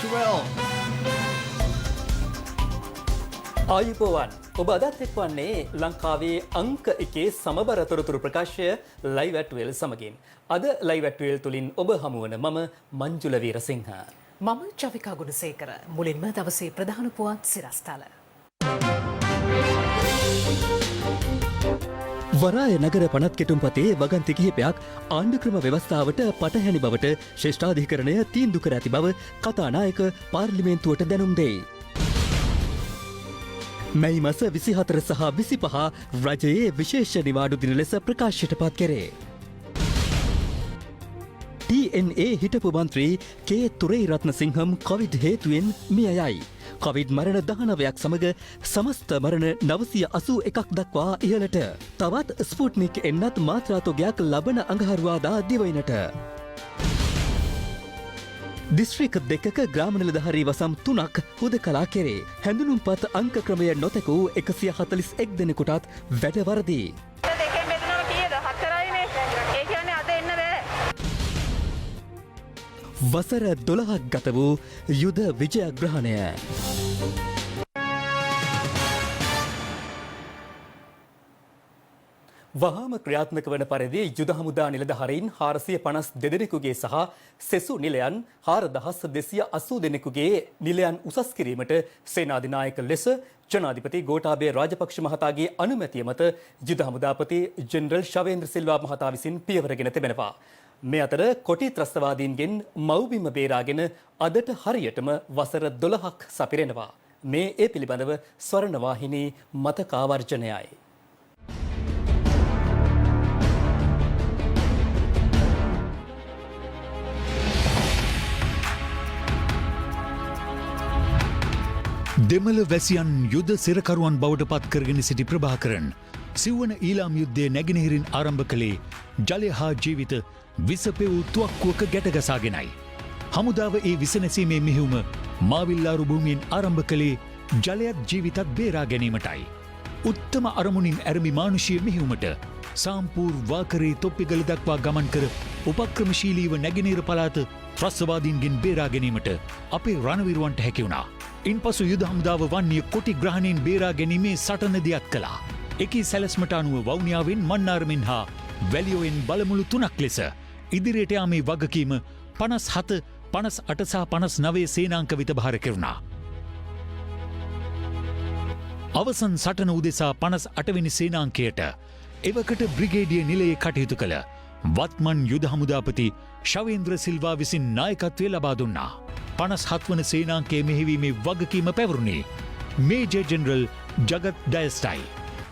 Jewel. ආයුබෝවන් ඔබ අදත් එක්වන්නේ ලංකාවේ අංක එකේ සමබර තොරතුරු ප්‍රකාශය ලයිව් ඇට් වෙල් සමගින්. අද ලයිව් ඇට් වෙල් තුලින් ඔබ හමුවන මම මංජුල වීරසිංහ. මම චවිකා ගුණසේකර. මුලින්ම දවසේ ප්‍රධාන පුවත් සිරස්තල. වරාය නගර පනත් කෙටුම්පතේ වගන්ති කිහිපයක් ආණ්ඩුක්‍රම ව්‍යවස්ථාවට පටහැනි බවට ශ්‍රේෂ්ඨාධිකරණය තීන්දුව කර ඇති බව කතානායක පාර්ලිමේන්තුවට දැනුම් දෙයි. මැයි මස 24 සහ 25 රජයේ විශේෂ නිවාඩු දින ලෙස ප්‍රකාශයට පත් කෙරේ. TNA හිටපු මන්ත්‍රී කේ තුරේ රත්නසිංහම් කොවිඩ් හේතුවෙන් මිය යයි. කොවිඩ් මරණ 19ක් සමග සමස්ත මරණ 981ක් දක්වා ඉහළට. තවත් ස්පුට්නික් එන්නත් මාත්‍රාතොගයක් ලබන අඟහරුවාදා දිවයිනට. දිස්ත්‍රික් දෙකක ග්‍රාම නිලධාරී වසම් 3ක් හුදකලා කෙරේ. හැඳුනුම්පත් අංක ක්‍රමය නොතැකූ 141 දෙනෙකුටත් වැඩ වරදී. වසර 12ක් ගත වූ යුද විජයග්‍රහණය. වහාම ක්‍රියාත්මක වන පරිදි යුද හමුදා නිලධාරීන් 452 දෙනෙකුගේ සහ සෙසු නිලයන් 4280 දෙනෙකුගේ නිලයන් උසස් කිරීමට සේනාධිනායක ලෙස ජනාධිපති ගෝඨාභය රාජපක්ෂ මහතාගේ අනුමැතිය මත යුද හමුදාපති ජෙනරල් ශවේන්ද්‍ර සිල්වා මහතා විසින් පියවරගෙන තිබෙනවා. මේ අතර කොටි ත්‍රස්තවාදීන්ගෙන් මව්බිම බේරාගෙන අදට හරියටම වසර 12ක් සපිරෙනවා. මේ ඒ පිළිබඳව ස්වර්ණවාහිනී මතකාවර්ජනයයි. දෙමළ වැසියන් යුද සිරකරුවන් බවට පත් කරගෙන සිටි ප්‍රභාකරන් සිව්වන ඊලාම් යුද්ධය නැගෙනහිරින් ආරම්භ කළේ ජලය හා ජීවිත විසපෙවූ තුවක්කුවක ගැටගසාගෙනයි. හමුදාව ඒ විසනැසීමේ මෙහිවුම මාවිල්ලාරු භූමියෙන් ආරම්භ කළේ ජලයත් ජීවිතත් බේරා ගැනීමටයි. උත්තම අරමුණින් ඇරමි මානුෂීය මෙහිවුමට සාම්පූර් වාකරේ තොප්පිගල දක්වා ගමන් කර උපක්‍රමශීලීව නැගෙනහිර පළාත ත්‍රස්තවාදීන්ගෙන් බේරා ගැනීමට අපේ රණවිරුවන්ට හැකි වුණා. ඉන්පසු යුද හමුදාව වන්නේ කොටි ග්‍රහණයෙන් බේරා ගැනීමේ සටන දියත් කළා. එකී සැලැස්මට අනුව වවුනියාවෙන් මන්නාරමෙන් හා වැලියෝෙන් බලමුළු 3ක් ලෙස ඉදිරියට යාමේ වගකීම 57, 58 සහ 59 සේනාංක වෙත භාර කෙරුණා. අවසන් සටන උදෙසා 58 වෙනි සේනාංකයට එවකට බ්‍රිගේඩිය නිලයේ කටයුතු කළ වත්මන් යුද හමුදාපති ශවේන්ද්‍ර සිල්වා විසින් නායකත්වය ලබා දුන්නා. 57 වන සේනාංකයේ මෙහෙවීමේ වගකීම පැවරුණේ මේජර් ජෙනරල් ජගත් ඩයස්ටයි.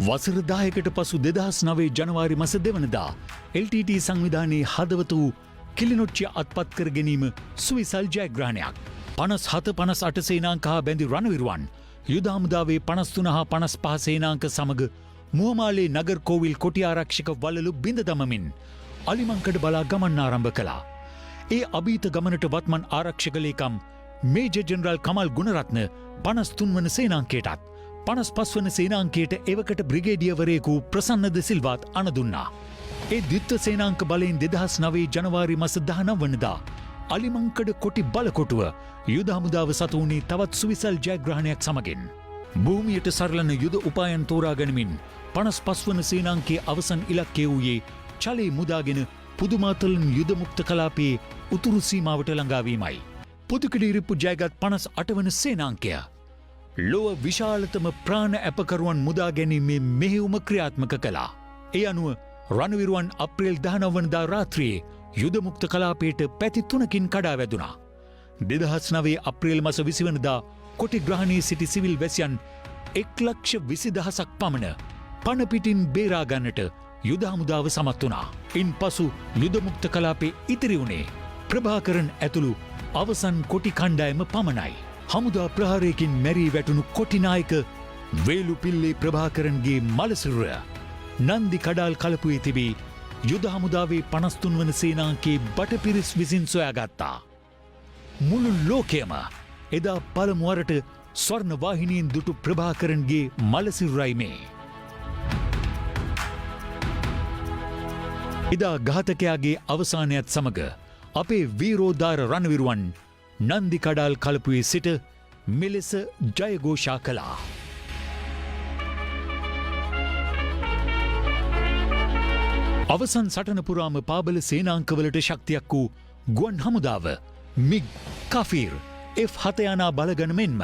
වසර 10කට පසු 2009 ජනවාරි මස 2 වනදා LTT සංවිධානයේ හදවත වූ කිලිනොච්චිය අත්පත් කර ගැනීම සුවිසල් ජයග්‍රහණයක්. 57, 58 සේනාංක හා බැඳි රණවිරුවන් යුද හමුදාවේ 53 හා 55 සේනාංක සමග මුවමාලේ නගර කෝවිල් කොටි ආරක්ෂක වළලු බිඳ දමමින් අලිමංකඩ බලා ගමන් ආරම්භ කළා. ඒ අභීත ගමනට වත්මන් ආරක්ෂක ලේකම් මේජර් ජෙනරල් කමල් ගුණරත්න 53 වන සේනාංකයටත් 55 වන සේනාංකයට එවකට බ්‍රිගේඩියවරයෙකු ප්‍රසන්නද සිල්වාත් අණදුන්නා. ඒ ද්විත්ව සේනාංක බලයෙන් 2009 ජනවාරි මස 19 වනදා අලිමංකඩ කොටි බලකොටුව යුද හමුදාව සතු වුණේ තවත් සුවිසල් ජයග්‍රහණයක් සමගින්. භූමියට සරලන යුද උපායන් තෝරා ගනිමින් 55 වන සේනාංකයේ අවසන් ඉලක්කය වූයේ චලේ මුදාගෙන පුදුමාතලන් යුද මුක්ත කලාපයේ උතුරු සීමාවට ළඟාවීමයි. පුදුකඩිරිප්පු ජයගත් 58 වන සේනාංකය ලොව විශාලතම ප්‍රාණ ඇපකරුවන් මුදා ගැනීමේ මෙහෙයුම ක්‍රියාත්මක කළා. ඒ අනුව රණවිරුවන් අප්‍රේල් 19 වනදා රාත්‍රියේ යුද මුක්ත කලාපයට පැති 3කින් කඩා වැදුනා. 2009 අප්‍රේල් මාස 20 වනදා කොටි ග්‍රහණයේ සිටි සිවිල් වැසියන් 1,20,000ක් පමණ පණ පිටින් බේරා ගන්නට යුද හමුදාව සමත් වුණා. ඉන්පසු යුද මුක්ත කලාපේ ඉතිරි වුණේ ප්‍රභාකරන් ඇතුළු අවසන් කොටි කණ්ඩායම පමණයි. හමුදා ප්‍රහාරයකින් මැරී වැටුණු කොටිනායක වේලුපිල්ලේ ප්‍රභාකරන්ගේ මලසිරුර නන්දි කඩාල් කලපුවේ තිබී යුද හමුදාවේ 53 වන සේනාංකයේ බටපිරිස් විසින් සොයාගත්තා. මුළු ලෝකයම එදා පළමුවරට ස්වර්ණ වාහිනියෙන් දුටු ප්‍රභාකරන්ගේ මලසිරුරයි මේ. එදා ඝාතකයාගේ අවසානයත් සමග අපේ වීරෝදාර රණවිරුවන් නන්දි කඩාල් කලපුවේ සිට මෙලෙස ජයഘോഷා කළා. අවසන් සටන පුරාම පාබල සේනාංකවලට ශක්තියක් වූ ගුවන් හමුදාව මිග් කෆීර් F7 යානා බලගන මෙන්ම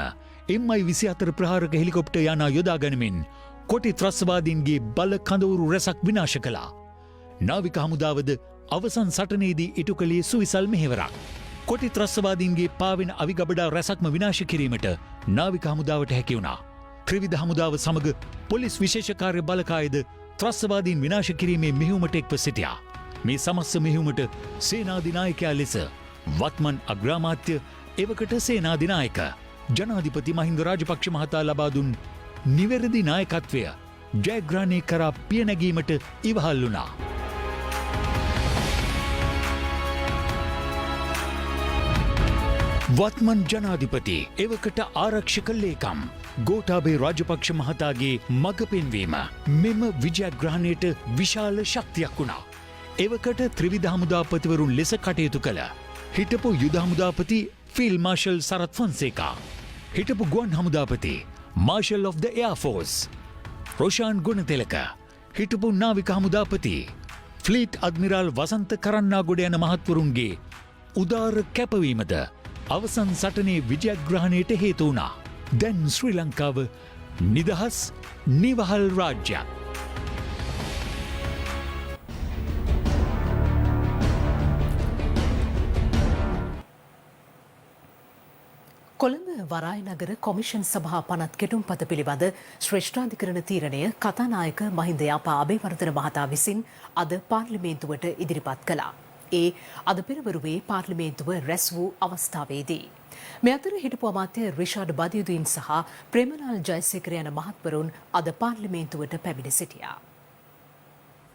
MI-24 ප්‍රහාරක හෙලිකොප්ටර් යානා යොදා ගනිමින් කොටි ත්‍රස්වාදීන්ගේ බල කඳවුරු රැසක් විනාශ කළා. නාවික හමුදාවද අවසන් සටනේදී ඉටු කළේ සුවිසල් මෙහෙවරක්. කොටි ත්‍රස්වාදීන්ගේ පාවෙන අවිගබඩා රැසක්ම විනාශ කිරීමට නාවික හමුදාවට හැකි වුණා. ත්‍රිවිධ හමුදාව සමග පොලිස් විශේෂ කාර්ය බලකායද ත්‍රස්වාදීන් විනාශ කිරීමේ මෙහෙයුමට එක්ව සිටියා. මේ සමස්ත මෙහෙයුමට සේනාධිනායකයා ලෙස වත්මන් අග්‍රාමාත්‍ය එවකට සේනාධිනායක ජනාධිපති මහින්ද රාජපක්ෂ මහතා ලබා දුන් නිවැරදි නායකත්වය ජයග්‍රහණය කරා පියනැගීමට ඉවහල් වුණා. වත්මන් ජනාධිපති එවකට ආරක්ෂක ලේකම් ගෝඨාභය රාජපක්ෂ මහතාගේ මඟ පෙන්වීම මෙම විජයග්‍රහණයට විශාල ශක්තියක් වුණා. එවකට ත්‍රිවිධ හමුදාපතිවරුන් ලෙස කටයුතු කළ හිටපු යුද හමුදාපති ෆීල්ඩ් මාර්ෂල් සරත් ෆොන්සේකා, හිටපු ගුවන් හමුදාපති marshal of the Air Force Roshan Gunathilaka, හිටපු නාවික හමුදාපති ෆ්ලීට් අද්මිරාල් වසන්ත කරන්නාගොඩ යන මහත්වරුන්ගේ උදාර කැපවීමද අවසන් සටනේ විජයග්‍රහණයට හේතු වුණා. දැන් ශ්‍රී ලංකාව නිදහස් නිවහල් රාජ්‍යයක්. කොළඹ වරායනගර කොමිෂන් සභා පනත් කෙටුම්පත පිළිබඳ ශ්‍රේෂ්ඨාධිකරණ තීරණය කතානායක මහින්ද යාපා අබේවර්ධන මහතා විසින් අද පාර්ලිමේන්තුවට ඉදිරිපත් කළා. ඒ අද පෙරවරුවේ පාර්ලිමේන්තුව රැස් වූ අවස්ථාවේදී. මේ අතර හිටපු අමාත්‍ය රිෂාඩ් බදියුදීන් සහ ප්‍රේමලාල් ජයසේකර යන මහත්වරුන් අද පාර්ලිමේන්තුවට පැමිණ සිටියා.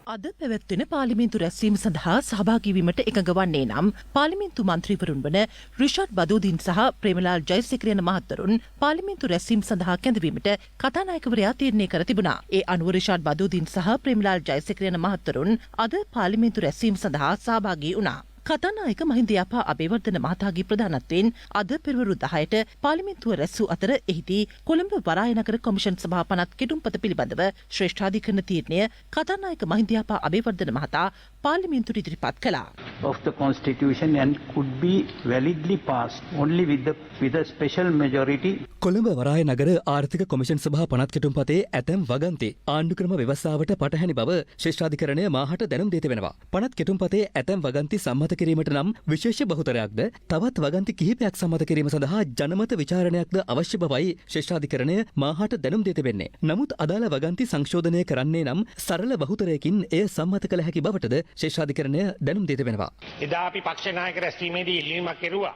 අද පැවැත්වෙන පාර්ලිමේන්තු රැස්වීම සඳහා සහභාගී වීමට එකඟ වන්නේ නම් පාර්ලිමේන්තු මන්ත්‍රීවරුන් වන රිෂාඩ් බදෝදීන් සහ ප්‍රේමලාල් ජයසේකර යන මහත්වරුන් පාර්ලිමේන්තු රැස්වීම සඳහා කැඳවීමට කතානායකවරයා තීරණය කර තිබුණා. ඒ අනුව රිෂාඩ් බදෝදීන් සහ ප්‍රේමලාල් ජයසේකර යන මහත්වරුන් අද පාර්ලිමේන්තු රැස්වීම සඳහා සහභාගී වුණා. කතානායක මහින්ද යාපා අබේවර්ධන මහතාගේ ප්‍රධානත්වයෙන් අද පෙරවරු 10ට පාර්ලිමේන්තුව රැස් වූ අතර එහිදී කොළඹ වරායනගර කොමිෂන් සභා පනත් කෙටුම්පත පිළිබඳව ශ්‍රේෂ්ඨාධිකරණ තීරණය කතානායක මහින්ද යාපා අබේවර්ධන මහතා පාර්ලිමේන්තුවට ඉදිරිපත් කළා. Of the constitution and could be validly passed only with a special majority. Colombo වරායනගර ආර්ථික කොමිෂන් සභා පනත් කෙටුම්පතේ ඇතැම් වගන්ති ආණ්ඩුක්‍රම ව්‍යවස්ථාවට පටහැනි බව ශ්‍රේෂ්ඨාධිකරණය මාහට දැනුම් දී තිබෙනවා. පනත් කෙටුම්පතේ ඇතැම් වගන්ති සම්මත කිරීමට නම් විශේෂ බහුතරයක්ද තවත් වගන්ති කිහිපයක් සම්මත කිරීම සඳහා ජනමත විචාරණයක්ද අවශ්‍ය බවයි ශ්‍රේෂ්ඨාධිකරණය මාහට දැනුම් දී තිබෙන්නේ. නමුත් අදාළ වගන්ති සංශෝධනය කරන්නේ නම් සරල බහුතරයකින් එය සම්මත කළ හැකි බවටද ශ්‍රේෂ්ඨාධිකරණය දැනුම් දී තිබෙනවා. එදා අපි පක්ෂ නායක රැස්වීමේදී ඉල්ලීමක් කෙරුවා.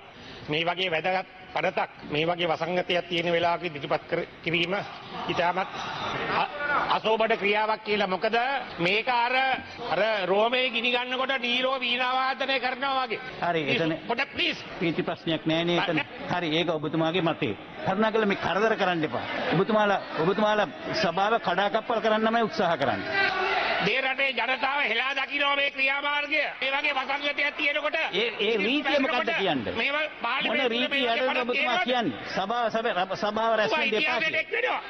මේ වගේ වැදගත් පනතක් මේ වගේ වසංගතයක් තියෙන වෙලාවක ඉදිරිපත් කිරීම ඉතාමත් අසෝබඩ ක්‍රියාවක් කියලා. මොකද මේක අර රෝමයේ ගිනි ගන්නකොට නීරෝ වීණා වාදනය කරනවා වගේ. හරි එතන පොඩ ප්ලීස්. පීති ප්‍රශ්නයක් නෑනේ එතන. හරි ඒක ඔබතුමාගේ මතය. කරුණාකරලා මේ කරදර කරන්න එපා. ඔබතුමාලා සභාව කඩාකප්පල් කරන්නමයි උත්සාහ කරන්නේ. මේ රටේ ජනතාව හෙලා දකින්න මේ ක්‍රියාමාර්ගය. මේ වගේ වසංගතයක් තියෙනකොට ඒ රීතිය මොකද්ද කියන්නේ? මොන රීතියද ඔබතුමා කියන්නේ? සභාව රැස් වෙන්න එපා කියලා.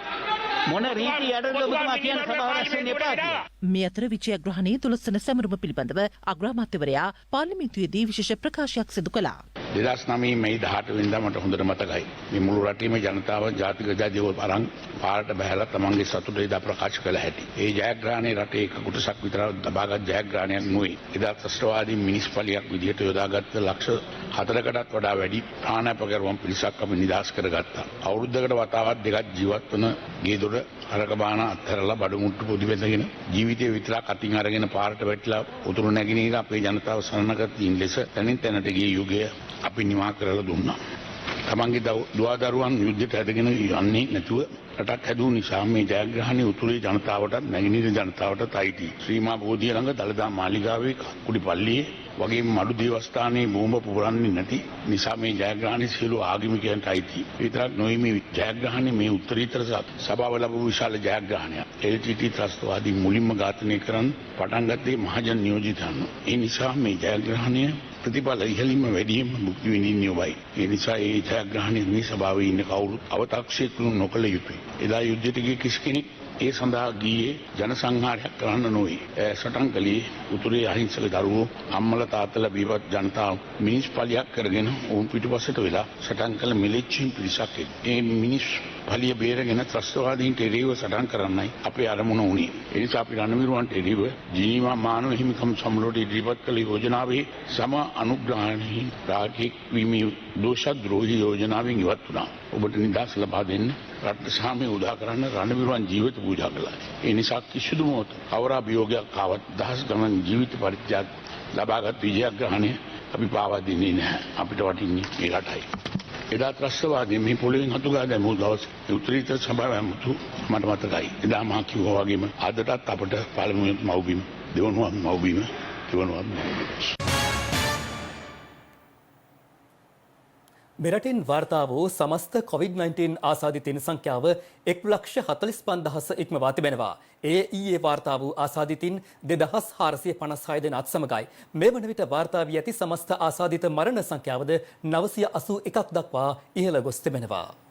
මොන රීතියද ඔබතුමා කියන්නේ සභාව රැස් වෙන්න එපා කියලා? මේ අතර විජයග්‍රහණයේ 12 සැමරුම පිළිබඳව අග්‍රාමාත්‍යවරයා පාර්ලිමේන්තුවේදී විශේෂ ප්‍රකාශයක් සිදු කළා. 2009 මැයි 18 වෙනිදා මට හොඳට මතකයි. මේ මුළු රටේම ජනතාව ජාතික ජාතිව අරන් පාරට බහැලා තමන්ගේ සතුට එදා ප්‍රකාශ කළ හැටි. ඒ ජයග්‍රහණය රටේ එක කොටසක් විතර ලබාගත් ජයග්‍රහණයක් නෙවෙයි. එදා ත්‍රස්තවාදී මිනිස්පලියක් විදිහට යොදාගත්ත ලක්ෂ 4කටත් වඩා වැඩි ප්‍රාණාපකරුවන් පිරිසක් අපි නිදහස් කරගත්තා. අවුරුද්දකට වතාවක් දෙකක් ජීවත් වන ගේදොර අරක බාන අත්හැරලා බඩු මුට්ටු පොඩි බෙදගෙන ජීවිතේ විතරක් අතින් අරගෙන පාරට වැටිලා උතුරු නැගින එක අපේ ජනතාව සරණගත තින් ලෙස තනින් තැනට ගිය යුගය අපි නිමා කරලා දුන්නා. තමන්ගේ දුවදරුවන් යුද්ධයට ඇදගෙන යන්නේ නැතුව රටක් හැදුව නිසා මේ ජයග්‍රහණය උතුරේ ජනතාවටත් නැගෙනහිර ජනතාවටත් අයිතියි. ශ්‍රීමා බෝධිය ළඟ දළදා මාලිගාවේ කුඩි පල්ලියේ වගේම මඩු දේවස්ථානයේ බෝම්බ පුරන්නේ නැති නිසා මේ ජයග්‍රහණය සියලු ආගමිකයන්ට අයිතියි. විතරක් නොවේ මේ ජයග්‍රහණය මේ උත්තරීතර සභාව ලැබුව විශාල ජයග්‍රහණයක්. LTT ත්‍රස්තවාදී මුලින්ම ඝාතනය කරන්න පටන් ගත්තේ මහජන නියෝජිතයන්. ඒ නිසා මේ ජයග්‍රහණය ප්‍රතිඵල ඉහළින්ම වැඩිම මුක්ති විඳින්නේ ඔබයි. ඒ නිසා ඒ ජයග්‍රහණය මේ සභාවේ ඉන්න කවුරුත් අව탁සීකරු නොකළ යුතුයි. එදා යුද්ධයට ගිය කිසි කෙනෙක් ඒ සඳහා ගියේ ජන සංහාරයක් කරන්න නොවේ. සටන් කළේ උතුරේ අහිංසක දරුවෝ අම්මලා තාත්තලා බීවත් ජනතාව මිනිස් පලියක් කරගෙන ඔවුන් පිටුපසට වෙලා සටන් කළ මිලිච්චින් පිරිසක් ඒ මිනිස් පලිය බේරගෙන ත්‍රස්තවාදීන්ට එරෙහිව සටන් කරන්නයි අපේ අරමුණ වුණේ. ඒ නිසා අපි රණවිරුවන්ට එරෙහිව ජිනීවා මානව හිමිකම් සමුළුවට ඉදිරිපත් කළ යෝජනාවේ සම අනුග්‍රහණයෙන් රාජ්‍යයක් වීමේ දෝෂද්‍රෝහී යෝජනාවෙන් ඉවත් වුණා. ඔබට නිදහස ලබා දෙන්න රට සාමය උදා කරන්න රණවිරුවන් ජීවිත පූජා කළා. ඒ නිසා කිසිදු මොහොත අවරාභියෝගයක් ආවත් දහස් ගණන් ජීවිත පරිත්‍යාග ලබාගත් විජයග්‍රහණය අපි පාවා දෙන්නේ නැහැ. අපිට වටින්නේ මේ රටයි. එදා ත්‍රස්තවාදී මේ පොළොවෙන් හතුගා දැමූ දවසේ උත්තරීතර සභාව ඇමතු මට මතකයි. එදා මා කිව්වා වගේම අදටත් අපට පාර්ලිමේන්තු මව්බිම දෙවනුවක් මව්බිම දෙවනුවක් මෙරටින් වාර්තා වූ සමස්ත COVID-19 ආසාදිතයින් සංඛ්‍යාව 1,45,000 ඉක්මවා තිබෙනවා. ඒ ඊයේ වාර්තා වූ ආසාදිතයින් 2,456 දෙනාත් සමගයි. මේ වන විට වාර්තා වී ඇති සමස්ත ආසාදිත මරණ සංඛ්‍යාවද 981ක් දක්වා ඉහළ ගොස් තිබෙනවා.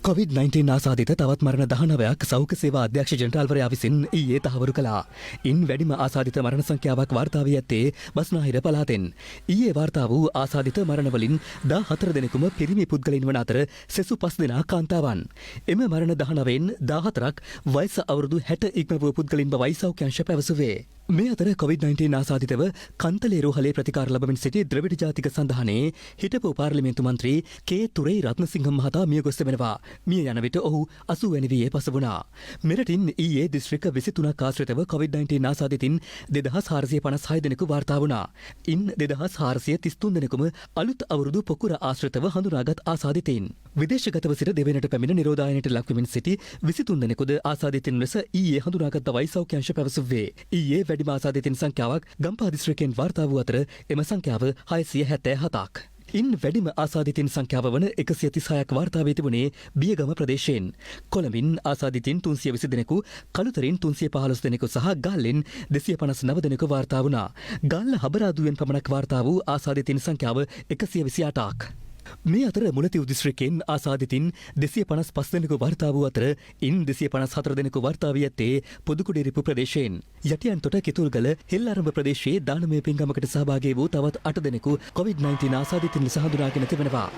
COVID-19 ආසාදිත තවත් මරණ 19ක් සෞඛ්‍ය සේවා අධ්‍යක්ෂ ජනරාල්වරයා විසින් ඊයේ තහවුරු කළා. ඉන් වැඩිම ආසාදිත මරණ සංඛ්‍යාවක් වාර්තා වී ඇත්තේ බස්නාහිර පළාතෙන්. ඊයේ වාර්තා වූ ආසාදිත මරණ වලින් 14 දෙනෙකුම පිරිමි පුද්ගලයින් වන අතර සෙසු 5 දෙනා කාන්තාවන්. එම මරණ 19න් 14ක් වයස අවුරුදු 60 ඉක්ම වූ පුද්ගලයින් බවයි සෞඛ්‍ය අංශ පැවසුවේ. මේ අතර COVID-19 ආසාදිතව කන්තලේ රෝහලේ ප්‍රතිකාර ලබමින් සිටි ද්‍රවිඩ ජාතික සන්ධානයේ හිටපු පාර්ලිමේන්තු මන්ත්‍රී කේ තුරේ රත්නසිංහ මහතා මිය ගොස් තිබෙනවා. මිය යන විට ඔහු 80 වැනි වියේ පසු වුණා. මෙරටින් ඊයේ දිස්ත්‍රික්ක 23ක් ආශ්‍රිතව COVID-19 ආසාදිතින් 2456 දෙනෙකු වාර්තා වුණා. ඉන් 2433 දෙනෙකුම අලුත් අවුරුදු පොකුර ආශ්‍රිතව හඳුනාගත් ආසාදිතයින්. විදේශගතව සිට දෙවැනට පැමිණ නිරෝධායනයට ලක්වෙමින් සිටි 23 දෙනෙකුද ආසාදිතින් ලෙස ඊයේ හඳුනාගත් බවයි සෞඛ්‍ය අංශ පැවසුවේ. ඊයේ වැඩිම ආසාදිතින් සංඛ්‍යාවක් ගම්පහ දිස්ත්‍රික්කයෙන් වාර්තා වූ අතර එම සංඛ්‍යාව 677ක්. ඉන් වැඩිම ආසාදිතින් සංඛ්‍යාව වන 136ක් වාර්තා වී තිබුණේ බියගම ප්‍රදේශයෙන්. කොළඹින් ආසාදිතින් 320 දෙනෙකු, කළුතරින් 315 දෙනෙකු සහ ගාල්ලෙන් 259 දෙනෙකු වාර්තා වුණා. ගාල්ල හබරාදුවෙන් පමණක් වාර්තා වූ ආසාදිතින් සංඛ්‍යාව 128ක්. මේ අතර මුලතිව් දිස්ත්‍රික්කයෙන් ආසාදිතින් 255 දෙනෙකු වාර්තා වූ අතර ඉන් 254 දෙනෙකු වාර්තා වී ඇත්තේ පොදුකුඩිරිපු ප්‍රදේශයෙන්. යටියන්තොට කිතුල්ගල හෙල්ලාරඹ ප්‍රදේශයේ දානමය පින්කමකට සහභාගී වූ තවත් 8 දෙනෙකු COVID-19 ආසාදිතින් ලෙස හඳුනාගෙන තිබෙනවා.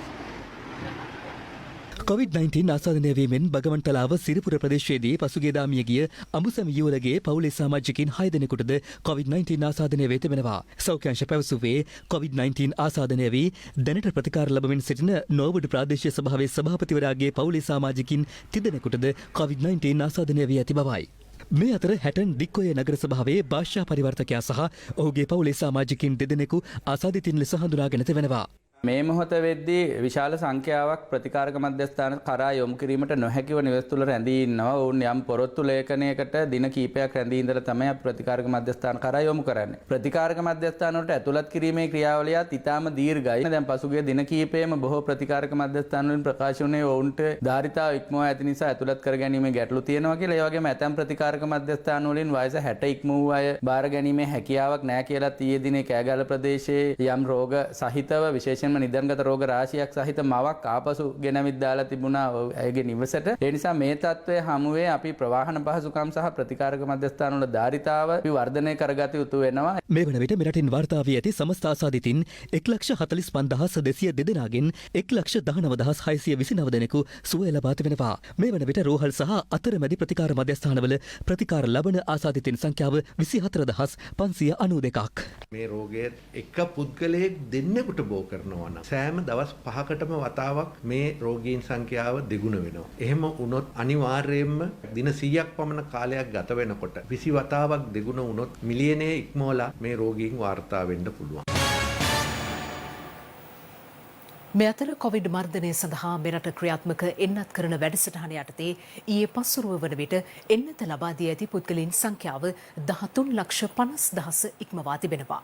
COVID-19 ආසාදනය වීමෙන් බගවන්තලාව සිරිපුර ප්‍රදේශයේදී පසුගියදා මිය ගිය අඹුසැමි යුවලගේ පවුලේ සමාජිකින් 6 දෙනෙකුටද COVID-19 ආසාදනය වී තිබෙනවා. සෞඛ්‍ය අංශ පැවසුවේ COVID-19 ආසාදනය වී දැනට ප්‍රතිකාර ලබමින් සිටින නෝවුඩ් ප්‍රාදේශීය සභාවේ සභාපතිවරයාගේ පවුලේ සමාජිකින් 30 දෙනෙකුටද COVID-19 ආසාදනය වී ඇති බවයි. මේ අතර හැටන් දික්කොය නගර සභාවේ භාෂා පරිවර්තකයා සහ ඔහුගේ පවුලේ සමාජිකින් 2 දෙනෙකු ආසාදිතින් ලෙස හඳුනාගෙන තිබෙනවා. මේ මොහොත වෙද්දී විශාල සංඛ්‍යාවක් ප්‍රතිකාරක මධ්‍යස්ථාන කරා යොමු කිරීමට නොහැකිව නිවෙස් තුළ රැඳී ඉන්නවා. ඔවුන් යම් පොරොත්තු ලේඛනයකට දින කීපයක් රැඳී ඉඳලා තමයි ප්‍රතිකාරක මධ්‍යස්ථාන කරා යොමු කරන්නේ. ප්‍රතිකාරක මධ්‍යස්ථාන වලට ඇතුළත් කිරීමේ ක්‍රියාවලියත් ඉතාම දීර්ඝයි. දැන් පසුගිය දින කීපයේම බොහෝ ප්‍රතිකාරක මධ්‍යස්ථාන වලින් ප්‍රකාශ වුණේ ඔවුන්ට ධාරිතාව ඉක්මවා ඇති නිසා ඇතුළත් කර ගැනීමේ ගැටලු තියෙනවා කියලා. ඒ වගේම ඇතැම් ප්‍රතිකාරක මධ්‍යස්ථාන වලින් වයස 60 ඉක්ම වූ අය බාර ගැනීමේ හැකියාවක් නැහැ කියලා ඊයේ දිනේ කෑගල්ල ප්‍රදේශයේ යම් රෝග සහිතව විශේෂ නිදන්ගත රෝග රාශියක් සහිත මවක් ආපසු ගෙනවිත් දාලා තිබුණා ඇයගේ නිවසට. ඒ නිසා මේ තත්ත්වය හමුවේ අපි ප්‍රවාහන පහසුකම් සහ ප්‍රතිකාරක මධ්‍යස්ථාන වල ධාරිතාව වර්ධනය කරගත යුතු වෙනවා. මේ වන විට මෙරටින් වාර්තා වී ඇති සමස්ත ආසාදිතින් 1,45,202 දෙනාගෙන් 1,19,629 දෙනෙකු සුවය ලබා තිබෙනවා. මේ වන විට රෝහල් සහ අතරමැදි ප්‍රතිකාර මධ්‍යස්ථානවල ප්‍රතිකාර ලබන ආසාදිතින් සංඛ්‍යාව 24,592ක්. මේ රෝගය එක පුද්ගලයෙක් දෙන්නෙකුට බෝ කරනවා නම් සෑම දවස් 5කටම වතාවක් මේ රෝගීන් සංඛ්‍යාව දෙගුණ වෙනවා. එහෙම වුණොත් අනිවාර්යයෙන්ම දින 100ක් පමණ කාලයක් ගත වෙනකොට 20 වතාවක් දෙගුණ වුණොත් මිලියනයේ ඉක්මවලා මේ රෝගීන් වාර්තා වෙන්න පුළුවන්. මේ අතර කොවිඩ් මර්ධනය සඳහා මෙරට ක්‍රියාත්මක එන්නත් කරන වැඩසටහන යටතේ ඊයේ පස්වරුව වන විට එන්නත ලබා දී ඇති පුද්ගලයන් සංඛ්‍යාව 13,50,000 ඉක්මවා තිබෙනවා.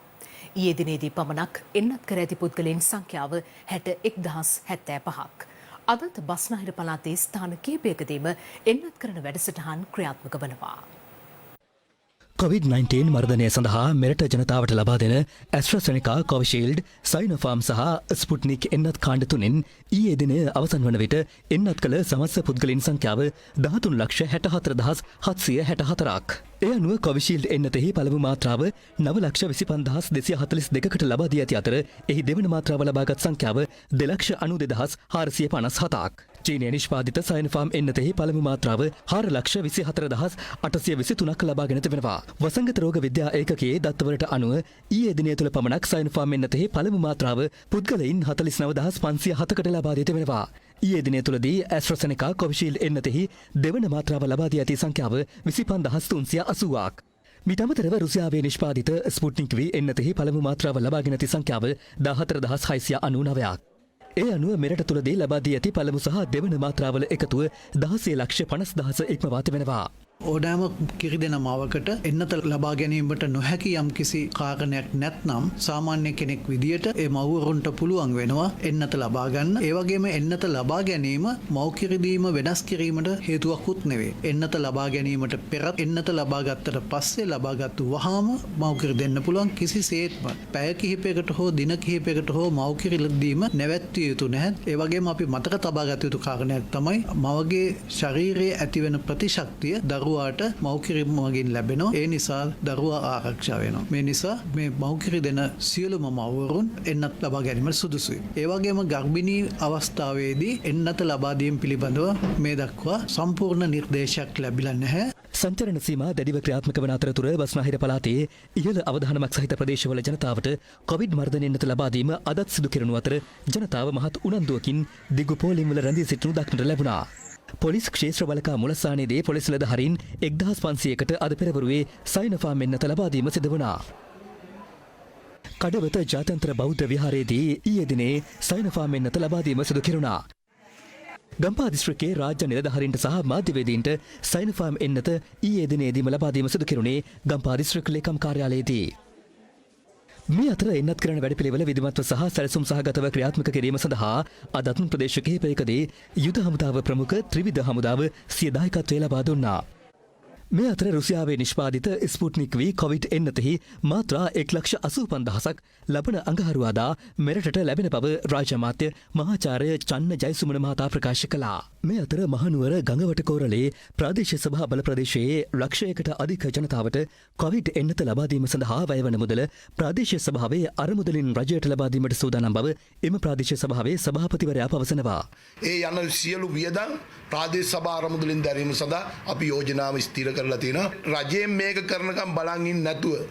ඊයේ දිනේදී පමණක් එන්නත් කර ඇති පුද්ගලයන් සංඛ්‍යාව 61,075ක්. අදත් බස්නාහිර පළාතේ ස්ථාන කිහිපයකදීම එන්නත් කරන වැඩසටහන් ක්‍රියාත්මක වනවා. COVID-19 මර්ධනය සඳහා මෙරට ජනතාවට ලබා දෙන ඇස්ට්‍රාසෙනිකා, කොවිෂීල්ඩ්, සයිනෝෆාර්ම් සහ ස්පුට්නික් එන්නත් කාණ්ඩ තුනෙන් ඊයේ දින අවසන් වන විට එන්නත් කළ සමස්ත පුද්ගලයන් සංඛ්‍යාව 13,64,764ක්. ඒ අනුව කොවිෂීල්ඩ් එන්නතෙහි පළමු මාත්‍රාව 9,25,242කට ලබා දී ඇති අතර එහි දෙවන මාත්‍රාව ලබාගත් සංඛ්‍යාව 2,92,450ක්. චීනය නිෂ්පාදිත සයිනෝෆාර්ම් එන්නතෙහි පළමු මාත්‍රාව 4,24,823ක් ලබාගෙන තිබෙනවා. වසංගත රෝග විද්‍යා ඒකකයේ දත්තවලට අනුව ඊයේ දිනය තුළ පමණක් සයිනෝෆාර්ම් එන්නතෙහි පළමු මාත්‍රාව පුද්ගලයින් 49,507කට ලබා දී තිබෙනවා. ඊයේ දිනය තුළදී ඇස්ට්‍රාසෙනිකා, කොවිෂීල්ඩ් එන්නතෙහි දෙවන මාත්‍රාව ලබා දී ඇති සංඛ්‍යාව 25,380ක්. මීට අමතරව රුසියාවේ නිෂ්පාදිත ස්පුට්නික් V එන්නතෙහි පළමු මාත්‍රාව ලබාගෙන ඇති සංඛ්‍යාව 14,699ක්. ඒ අනුව මෙරට තුළදී ලබා දී ඇති පළමු සහ දෙවන මාත්‍රාවල එකතුව 16,50,000 ඉක්මවා තිබෙනවා. ඕනෑම කිරිදෙන මවකට එන්නත ලබා ගැනීමට නොහැකි යම් කිසි කාරණයක් නැත්නම් සාමාන්‍ය කෙනෙක් විදියට ඒ මව්වරුන්ට පුළුවන් වෙනවා එන්නත ලබා ගන්න. ඒ වගේම එන්නත ලබා ගැනීම මව් කිරිදීම වෙනස් කිරීමට හේතුවක්වත් නෙවෙයි. එන්නත ලබා ගැනීමට පෙරත් එන්නත ලබා ගත්තට පස්සේ ලබාගත්තු වහාම මව් කිරි දෙන්න පුළුවන්. කිසිසේත්ම පැය කිහිපයකට හෝ දින කිහිපයකට හෝ මව් කිරි දීම නැවැත්විය යුතු නැහැ. ඒ වගේම අපි මතක තබා ගත යුතු කාරණයක් තමයි මවගේ ශරීරයේ ඇතිවන ප්‍රතිශක්තිය දරුවාට මව්කිරිම මගින් ලැබෙනවා. ඒ නිසා දරුවා ආරක්ෂා වෙනවා. මේ නිසා මේ මව්කිරි දෙන සියලුම මව්වරුන් එන්නත් ලබා ගැනීමට සුදුසුයි. ඒ වගේම ගර්භිණී අවස්ථාවේදී එන්නත ලබා දීම පිළිබඳව මේ දක්වා සම්පූර්ණ නිර්දේශයක් ලැබිලා නැහැ. සංචරණ සීමා දැඩිව ක්‍රියාත්මක වන අතරතුර බස්නාහිර පළාතේ ඉහළ අවධානමක් සහිත ප්‍රදේශවල ජනතාවට කොවිඩ් මර්ධනය එන්නත ලබා දීම අදත් සිදු කෙරෙනු අතර ජනතාව මහත් උනන්දුවකින් දිගු පෝලිම්වල රැඳී සිටිනු දක්නට ලැබුණා. පොලිස් ක්ෂේත්‍ර බලකා මුලස්ථානයේදී පොලිස් නිලධාරීන් 1,500කට අද පෙරවරුවේ සයිනෝෆාර්ම් එන්නත ලබා දීම සිදු වුණා. කඩවත ජාත්‍යන්තර බෞද්ධ විහාරයේදී ඊයේ දිනේ සයිනෝෆාර්ම් එන්නත ලබා දීම සිදු කෙරුණා. ගම්පහ දිස්ත්‍රික්කයේ රාජ්‍ය නිලධාරීන්ට සහ මාධ්‍යවේදීන්ට සයිනෝෆාර්ම් එන්නත ඊයේ දිනේදීම ලබා දීම සිදු කෙරුණේ ගම්පහ දිස්ත්‍රික් ලේකම් කාර්යාලයේදී. මේ අතර එන්නත් කරන වැඩපිළිවෙල විධිමත්ව සහ සැලසුම් සහගතව ක්‍රියාත්මක කිරීම සඳහා අදත් ප්‍රදේශ කිහිපයකදී යුද හමුදාව ප්‍රමුඛ ත්‍රිවිධ හමුදාව සිය දායකත්වය ලබා දුන්නා. මේ අතර රුසියාවේ නිෂ්පාදිත ස්පුට්නික් V කොවිඩ් එන්නතෙහි මාත්‍රා 1,85,000ක් ලබන අඟහරුවාදා මෙරටට ලැබෙන බව රාජ්‍ය අමාත්‍ය මහාචාර්ය චන්න ජයසුමන මහතා ප්‍රකාශ කළා. මේ අතර මහනුවර ගඟවට කෝරළේ ප්‍රාදේශීය සභා බල ප්‍රදේශයේ ලක්ෂයකට අධික ජනතාවට කොවිඩ් එන්නත ලබා දීම සඳහා වැයවන මුදල ප්‍රාදේශීය සභාවේ අරමුදලින් රජයට ලබා දීමට සූදානම් බව එම ප්‍රාදේශීය සභාවේ සභාපතිවරයා පවසනවා. ඒ යන සියලු වියදම් ප්‍රාදේශ සභා අරමුදලින් දැරීම සඳහා අපි යෝජනාව ස්ථිර කරලා තියෙනවා. රජයෙන් මේක කරනකම් බලන් ඉන්නේ නැතුව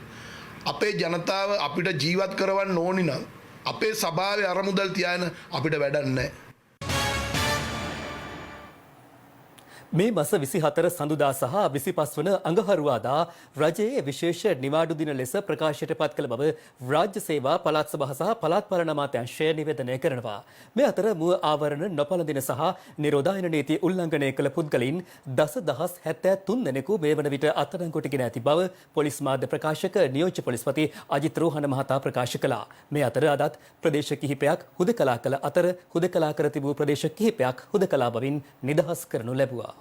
අපේ ජනතාව අපිට ජීවත් කරවන්න ඕනි නම් අපේ සභාවේ අරමුදල් තියාගෙන අපිට වැඩක් නැහැ. මේ මාස 24 සඳුදා සහ 25 වන අඟහරුවාදා රජයේ විශේෂ නිවාඩු දින ලෙස ප්‍රකාශයට පත් කළ බව රාජ්‍ය සේවා පළාත් සභා සහ පළාත් පාලන අමාත්‍යාංශය නිවේදනය කරනවා. මේ අතර මුව ආවරණ නොපළඳින සහ නිරෝධායන නීති උල්ලංඝනය කළ පුද්ගලයින් 10,073 දෙනෙකු මේ වන විට අත්අඩංගුවට ගෙන ඇති බව පොලිස් මාධ්‍ය ප්‍රකාශක නියෝජ්‍ය පොලිස්පති අජිත් රෝහණ මහතා ප්‍රකාශ කළා. මේ අතර අදත් ප්‍රදේශ කිහිපයක් හුදකලා කළ අතර හුදකලා කර තිබූ ප්‍රදේශ කිහිපයක් හුදකලා බවින් නිදහස් කරනු ලැබුවා.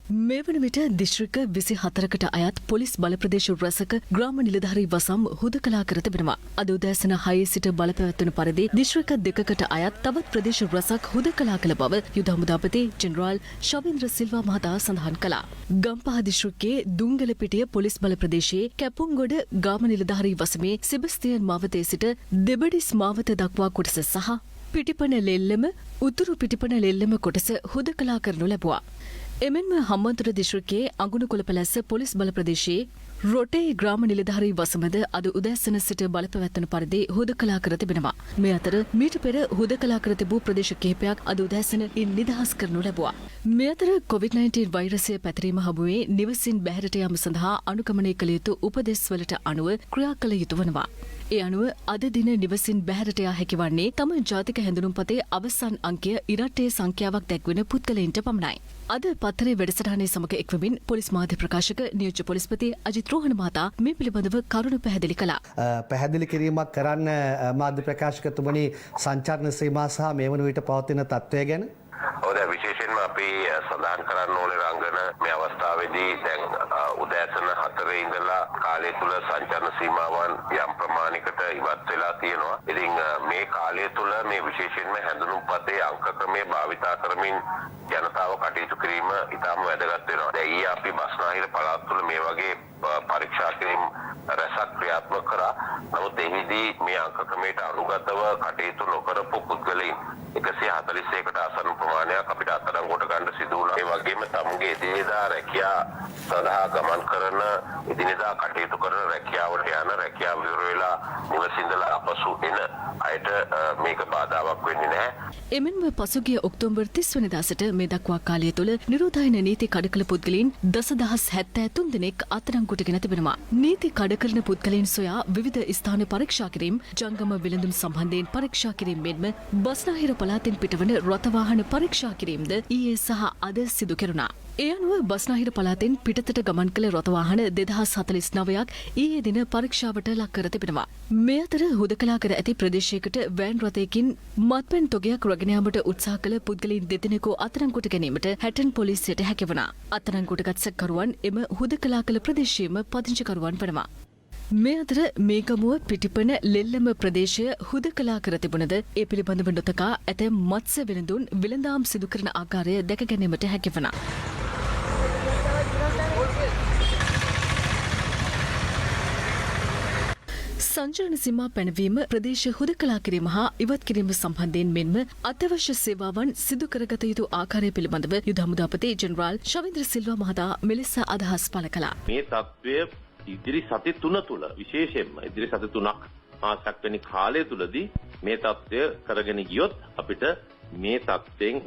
මේ වන විට දිස්ත්‍රික්ක 24කට අයත් පොලිස් බල ප්‍රදේශ රැසක ග්‍රාම නිලධාරී වසම් හුදකලා කර තිබෙනවා. අද උදෑසන 6 සිට බලපැවැත්වෙන පරිදි දිස්ත්‍රික්ක 2කට අයත් තවත් ප්‍රදේශ රැසක් හුදකලා කළ බව යුද හමුදාපති ජෙනරාල් ශවේන්ද්‍ර සිල්වා මහතා සඳහන් කළා. ගම්පහ දිස්ත්‍රික්කයේ දුංගලපිටිය පොලිස් බල ප්‍රදේශයේ කැපුම්ගොඩ ග්‍රාම නිලධාරී වසමේ සෙබස්තියන් මාවතේ සිට දෙබඩිස් මාවත දක්වා කොටස සහ පිටිපන ලෙල්ලම උතුරු පිටිපන ලෙල්ලම කොටස හුදකලා කරනු ලැබුවා. එමෙන්ම හම්බන්තොට දිස්ත්‍රික්කයේ අඟුණුකොළ පැලැස්ස පොලිස් බල ප්‍රදේශයේ රොටේ ග්‍රාම නිලධාරී වසමද අද උදෑසන සිට බලපැවැත්වෙන පරිදි හුදකලා කර තිබෙනවා. මේ අතර මීට පෙර හුදකලා කර තිබූ ප්‍රදේශ කිහිපයක් අද උදෑසන නිදහස් කරනු ලැබුවා. මේ අතර COVID-19 වෛරසය පැතිරීම හමුවේ නිවසින් බැහැරට යාම සඳහා අනුගමනය කළ යුතු උපදෙස් වලට අනුව ක්‍රියා කළ යුතු වනවා. ඒ අනුව අද දින නිවසින් බැහැරට යා හැකි වන්නේ තම ජාතික හැඳුනුම්පතේ අවසන් අංකය ඉරට්ටේ සංඛ්‍යාවක් දැක්වෙන පුද්ගලයන්ට පමණයි. අද පත්තරේ වැඩසටහනේ සමග එක්වමින් පොලිස් මාධ්‍ය ප්‍රකාශක නියෝජ්‍ය පොලිස්පති අජිත් රෝහණ මහතා මේ පිළිබඳව කරුණු පැහැදිලි කළා. පැහැදිලි කිරීමක් කරන්න මාධ්‍ය ප්‍රකාශකතුමනි සංචාරණ සීමා සහ මේ වන විට පවතින තත්ත්වය ගැන. ඔව් දැන් විශේෂයෙන්ම අපි සඳහන් කරන්න ඕනේ රංගන මේ අවස්ථාවේදී දැන් උදෑසන 4 ඉඳලා කාලය තුල සංචාරණ සීමාවන් යම් ප්‍රමාණයකට ඉවත් වෙලා තියෙනවා. ඉතින් මේ කාලය තුල මේ විශේෂයෙන්ම හැඳුනුම්පතේ අංක ක්‍රමය භාවිතා කරමින් ජනතාව කටයුතු කිරීම ඉතාම වැදගත් වෙනවා. දැන් ඊයේ අපි බස්නාහිර පළාත් තුල මේ වගේ පරීක්ෂා කිරීම රැසක් ක්‍රියාත්මක කරා. නමුත් එහිදී මේ අංක ක්‍රමයට අනුගතව කටයුතු නොකරපු පුද්ගලයන් 141කට ආසන්න ප්‍රමාණයක් අපිට අත්අඩංගුවට ගන්න සිදු වුණා. ඒ වගේම තමුගේ එදිනෙදා රැකියා සඳහා ගමන් කරන එදිනෙදා කටයුතු කරන රැකියාවට යන රැකියාව විවර වෙලා නිවසින්දලා අපසු එන අයට මේක බාධාවක් වෙන්නේ නැහැ. එමෙන්ම පසුගිය ඔක්තෝබර් 30 වෙනිදා සිට මේ දක්වා කාලය තුළ නිරෝධායන නීති කඩකළ පුද්ගලයන් 10073 දෙනෙක් අත්අඩංගුවට ගෙන තිබෙනවා. නීති කඩකරන පුද්ගලයන් සොයා විවිධ ස්ථාන පරීක්ෂා කිරීම, ජංගම විලඳුම් සම්බන්ධයෙන් පරීක්ෂා කිරීම මෙන්ම බස්නාහිර පළාතෙන් පිටවන රථවාහන පරීක්ෂා කිරීමද ඊයේ සහ අද සිදු කෙරුණා. ඒ අනුව බස්නාහිර පළාතෙන් පිටතට ගමන් කළ රථවාහන 2049ක් ඊයේ දින පරීක්ෂාවට ලක් කර තිබෙනවා. මේ අතර හුදකලා කර ඇති ප්‍රදේශයකට වෑන් රථයකින් මත්පැන් තොගයක් රැගෙන යාමට උත්සාහ කළ පුද්ගලයන් දෙදෙනෙකු අත්අඩංගුවට ගැනීමට හැටන් පොලිසියට හැකි වුණා. අත්අඩංගුවටගත් සැකකරුවන් එම හුදකලා කළ ප්‍රදේශයේම පදිංචිකරුවන් වනවා. මේ අතර මේගමුව පිටිපන ලෙල්ලම ප්‍රදේශය හුදකලා කර තිබුණද ඒ පිළිබඳව නොතකා ඇතැම් මත්ස්‍ය වෙළඳුන් විලඳාම් සිදු කරන ආකාරය දැක ගැනීමට හැකි වුණා. සංචරණ සීමා පැනවීම, ප්‍රදේශ හුදකලා කිරීම හා ඉවත් කිරීම සම්බන්ධයෙන් මෙන්ම අත්‍යවශ්‍ය සේවාවන් සිදු කරගත යුතු ආකාරය පිළිබඳව යුද හමුදාපති ජෙනරාල් ශවේන්ද්‍ර සිල්වා මහතා මෙලෙස අදහස් පළ කළා. මේ තත්ත්වය ඉදිරි සති 3 තුල විශේෂයෙන්ම ඉදිරි සති 3ක් මාසයක් වැනි කාලය තුලදී මේ තත්ත්වය කරගෙන ගියොත් අපිට මේ තත්ත්වයෙන්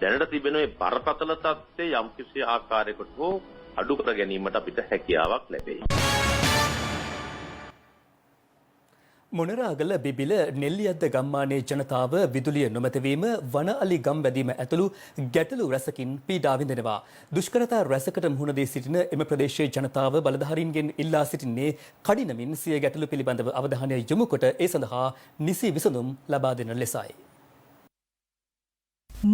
දැනට තිබෙන මේ බරපතල තත්ත්වය යම්කිසි ආකාරයකට හෝ අඩු කර ගැනීමට අපිට හැකියාවක් ලැබෙයි. මොනරාගල බිබිල නෙල්ලියද්ද ගම්මානයේ ජනතාව විදුලිය නොමැතිවීම, වන අලි ගම් වැදීම ඇතුළු ගැටලු රැසකින් පීඩා විඳිනවා. දුෂ්කරතා රැසකට මුහුණ දී සිටින එම ප්‍රදේශයේ ජනතාව බලධාරීන්ගෙන් ඉල්ලා සිටින්නේ කඩිනමින් සිය ගැටලු පිළිබඳව අවධානය යොමු කොට ඒ සඳහා නිසි විසඳුම් ලබා දෙන ලෙසයි.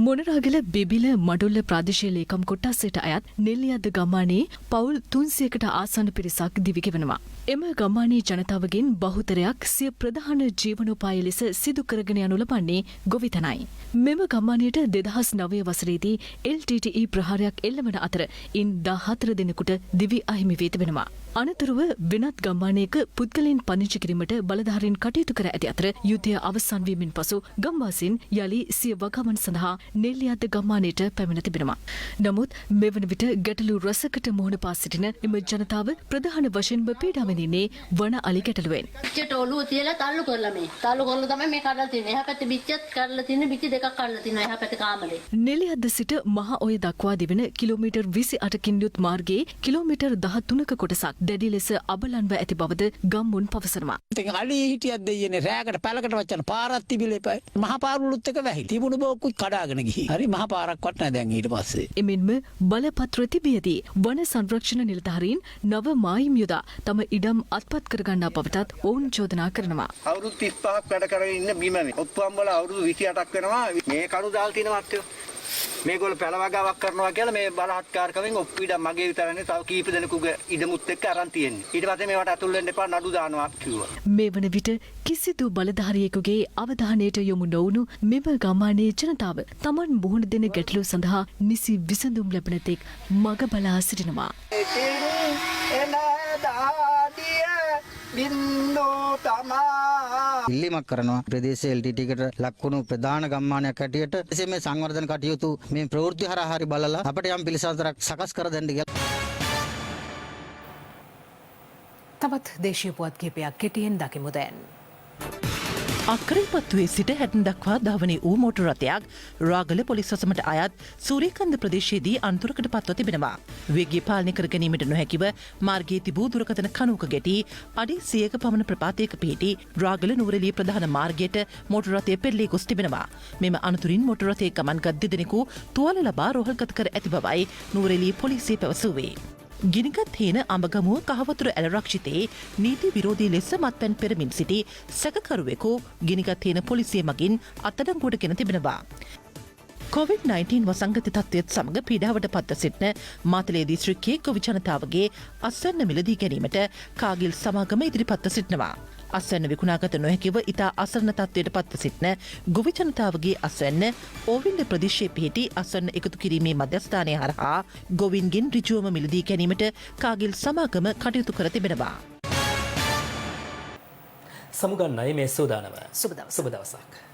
මොනරාගල බිබිල මඩුල්ල ප්‍රාදේශීය ලේකම් කොට්ටාසයට අයත් නෙල්ලියද්ද ගම්මානයේ පවුල් 300කට ආසන්න පිරිසක් දිවිගෙවනවා. එම ගම්මානයේ ජනතාවගෙන් බහුතරයක් සිය ප්‍රධාන ජීවනෝපාය ලෙස සිදු කරගෙන යනු ලබන්නේ ගොවිතැනයි. මෙම ගම්මානයට 2009 වසරේදී LTTE ප්‍රහාරයක් එල්ලවන අතර ඉන් 14 දෙනෙකුට දිවි අහිමි වී තිබෙනවා. අනතුරුව වෙනත් ගම්මානයක පුද්ගලයන් පදිංචි කිරීමට බලධාරීන් කටයුතු කර ඇති අතර යුද්ධය අවසන් වීමෙන් පසු ගම්වාසීන් යලි සිය වගමන් සඳහා නෙල්ලියද්ද ගම්මානයට පැමිණ තිබෙනවා. නමුත් මෙවන විට ගැටලු රසකට මුහුණ පා සිටින එම ජනතාව ප්‍රධාන වශයෙන්ම පීඩා විඳින්නේ වන අලි ගැටලුවෙන්. පිච්චට ඔළුව තියලා තල්ලු කරලා මේ. තල්ලු කරලා තමයි මේ කඩලා තියෙන්නේ. එහා පැත්තේ පිච්චත් කඩලා තියෙන පිච්ච දෙකක් කඩලා තියෙනවා එහා පැත්තේ කාමරේ. නෙල්ලියද්ද සිට මහ ඔය දක්වා දිවෙන කිලෝමීටර් 28කින් යුත් මාර්ගයේ කිලෝමීටර් 13ක කොටසක් දැඩි ලෙස අබලන්ව ඇති බවද ගම්මුන් පවසනවා. ඉතින් අලි හිටියත් දෙයනේ රෑකට පැලකට වචන පාරක් තිබිලා එපා. මහ පාරුලුත් එක වැහි. තිබුණු බෝකුත් කඩාගෙන ගිහින්. හරි මහ පාරක්වත් නැහැ දැන් ඊට පස්සේ. එමෙන්ම බලපත්‍ර තිබියදී වන සංරක්ෂණ නිලධාරීන් නව මායිම් යොදා තම ඉඩම් අත්පත් කරගන්නා බවටත් ඔවුන් චෝදනා කරනවා. අවුරුදු 35ක් වැඩ කරගෙන ඉන්න බිමනේ. ඔප්පුවම් වල අවුරුදු 28ක් වෙනවා. මේ කණු දාලා තියෙනවා අත්‍යෝ. මේගොල්ලෝ පැලවගාවක් කරනවා කියලා මේ බලහත්කාරකමින් ඔප්පු ඉඩම් මගේ විතරනේ තව කීප දෙනෙකුගේ ඉඩමුත් එක්ක අරන් තියෙන්නේ. ඊට පස්සේ මේවට අතුල් වෙන්න එපා නඩු දානවා කිව්වා. මේ වන විට කිසිදු බලධාරියෙකුගේ අවධානයට යොමු නොවුණු මෙම ගම්මානයේ ජනතාව තමන් මුහුණ දෙන ගැටලු සඳහා නිසි විසඳුම් ලැබෙන තෙක් මග බලා සිටිනවා. ඉල්ලීමක් කරනවා ප්‍රදේශයේ LTT එකට ලක්වුණු ප්‍රධාන ගම්මානයක් හැටියට එසේ මේ සංවර්ධන කටයුතු මේ ප්‍රවෘත්ති හරහා හරි බලලා අපිට යම් පිළිසඳරක් සකස් කර දෙන්න කියලා. තවත් දේශීය පුවත් කිහිපයක් කෙටියෙන් දකිමු දැන්. අක්කරපත්තුවේ සිට හැටන් දක්වා ධාවනය වූ මෝටර් රථයක් රාගල පොලිස් වසමට අයත් සූරියකන්ද ප්‍රදේශයේදී අන්තරකට පත්ව තිබෙනවා. වේගය පාලනය කර ගැනීමට නොහැකිව මාර්ගයේ තිබූ දුරකථන කණුවක ගැටි අඩි 100ක පමණ ප්‍රපාතයක පිහිටි රාගල නුවරඑළිය ප්‍රධාන මාර්ගයට මෝටර් රථය පෙරළී ගොස් තිබෙනවා. මෙම අනතුරින් මෝටර් රථයේ ගමන්ගත් දෙදෙනෙකු තුවාල ලබා රෝහල්ගත කර ඇති බවයි නුවරඑළිය පොලිසිය පැවසුවේ. ගිනිගත් හේන අඹගමුව කහවතුර ඇලරක්ෂිතයේ නීති විරෝධී ලෙස මත්පැන් පෙරමින් සිටි සැකකරුවෙකු ගිනිගත් හේන පොලිසිය මගින් අත්අඩංගුවට ගෙන තිබෙනවා. COVID-19 වසංගත තත්ත්වයත් සමග පීඩාවට පත්ව සිටින මාතලේ දිස්ත්‍රික්කයේ ගොවි ජනතාවගේ අස්වැන්න මිලදී ගැනීමට කාගිල් සමාගම ඉදිරිපත්ව සිටිනවා. අස්වැන්න විකුණාගත නොහැකිව ඉතා අසරණ තත්ත්වයට පත්ව සිටින ගොවි ජනතාවගේ අස්වැන්න ඕවිල්ල ප්‍රදේශයේ පිහිටි අස්වැන්න එකතු කිරීමේ මධ්‍යස්ථානය හරහා ගොවින්ගෙන් ඍජුවම මිලදී ගැනීමට කාගිල් සමාගම කටයුතු කර තිබෙනවා. සමුගන්නයි මේ සූදානම. සුබ දවසක්.